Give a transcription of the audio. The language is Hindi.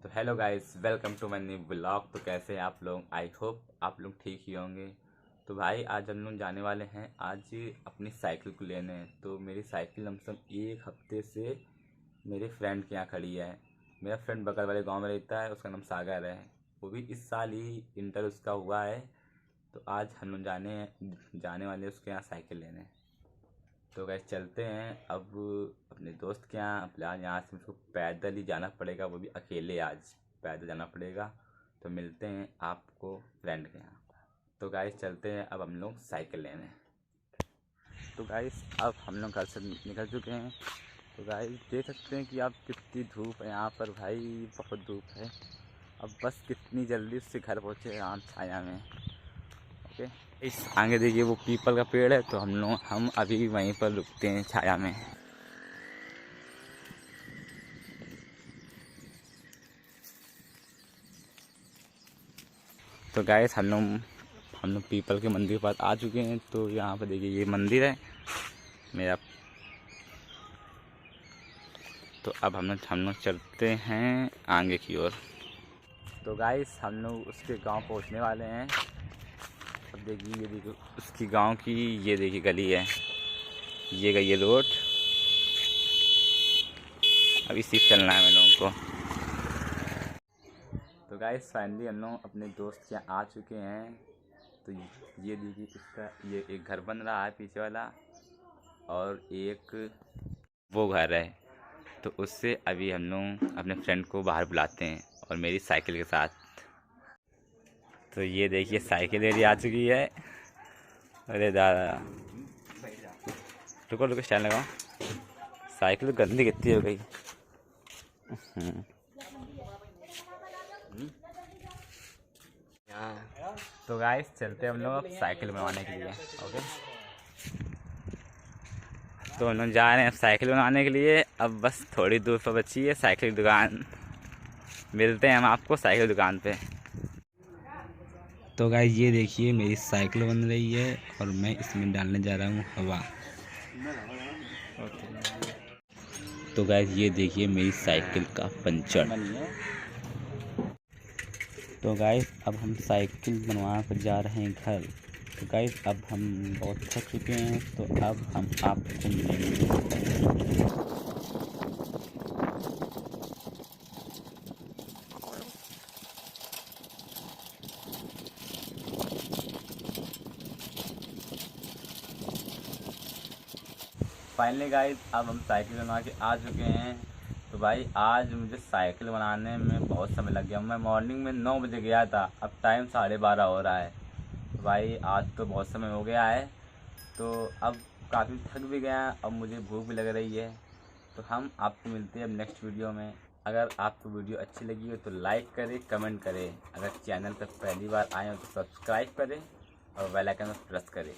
तो hello guys, welcome to my new blog. तो कैसे हैं आप लोग? आई होप आप लोग ठीक ही होंगे। तो भाई आज हम लोग जाने वाले हैं आज अपनी साइकिल को लेने। तो मेरी साइकिल लमसम एक हफ्ते से मेरे फ्रेंड के यहाँ खड़ी है। मेरा फ्रेंड बगल वाले गांव में रहता है, उसका नाम सागर है। वो भी इस साल ही इंटर उसका हुआ है। तो आज हम लोग जाने वाले उसके यहाँ साइकिल लेने। तो गैस चलते हैं अब अपने दोस्त के यहाँ। फिलहाल यहाँ से मुझको पैदल ही जाना पड़ेगा, वो भी अकेले आज पैदल जाना पड़ेगा। तो मिलते हैं आपको फ्रेंड के यहाँ। तो गाइस चलते हैं अब हम लोग साइकिल लेने। तो गाइस अब हम लोग घर से निकल चुके हैं। तो गाइस देख सकते हैं कि आप कितनी धूप है यहाँ पर, भाई बहुत धूप है। अब बस कितनी जल्दी उससे घर पहुँचे आराम छाया में। ओके, इस आगे देखिए वो पीपल का पेड़ है, तो हम अभी वहीं पर रुकते हैं छाया में। तो गाइस हम लोग पीपल के मंदिर के पास आ चुके हैं। तो यहाँ पर देखिए ये मंदिर है मेरा। तो अब हम लोग चलते हैं आगे की ओर। तो गाइस हम लोग उसके गांव पहुंचने वाले हैं। अब देखिए ये देखिए उसकी गांव की, ये देखिए गली है, ये गई ये रोड। अभी सिर्फ चलना है हम लोगों को। तो गाइस फाइनली हम लोग अपने दोस्त के यहाँ आ चुके हैं। तो ये देखिए इसका ये एक घर बन रहा है पीछे वाला, और एक वो घर है। तो उससे अभी हम लोग अपने फ्रेंड को बाहर बुलाते हैं और मेरी साइकिल के साथ। तो ये देखिए साइकिल मेरी आ चुकी है। अरे दादा रुको रुको, स्टैंड लगाओ। साइकिल तो गंदी कितनी हो गई। तो गाइस चलते हम लोग अब साइकिल बनवाने के लिए। ओके, तो हम लोग जा रहे हैं अब साइकिल बनवाने के लिए। अब बस थोड़ी दूर पर बची है साइकिल की दुकान। मिलते हैं हम आपको साइकिल दुकान पे। तो गाइस ये देखिए मेरी साइकिल बन रही है और मैं इसमें डालने जा रहा हूँ हवा। तो गाइस ये देखिए मेरी साइकिल का पंचर। तो गाइस अब हम साइकिल बनवा कर जा रहे हैं घर। तो गाइस अब हम बहुत थक चुके हैं, तो अब हम आपको मिलेंगे। फाइनली गाइस अब हम साइकिल बना के आ चुके हैं। तो भाई आज मुझे साइकिल बनाने में बहुत समय लग गया। मैं मॉर्निंग में 9 बजे गया था, अब टाइम 12:30 हो रहा है। तो भाई आज तो बहुत समय हो गया है। तो अब काफ़ी थक भी गया, अब मुझे भूख भी लग रही है। तो हम आपको मिलते हैं अब नेक्स्ट वीडियो में। अगर आपको वीडियो अच्छी लगी हो तो लाइक करें, कमेंट करें। अगर चैनल पर पहली बार आए हो तो सब्सक्राइब करें और बेल आइकन पर प्रेस करें।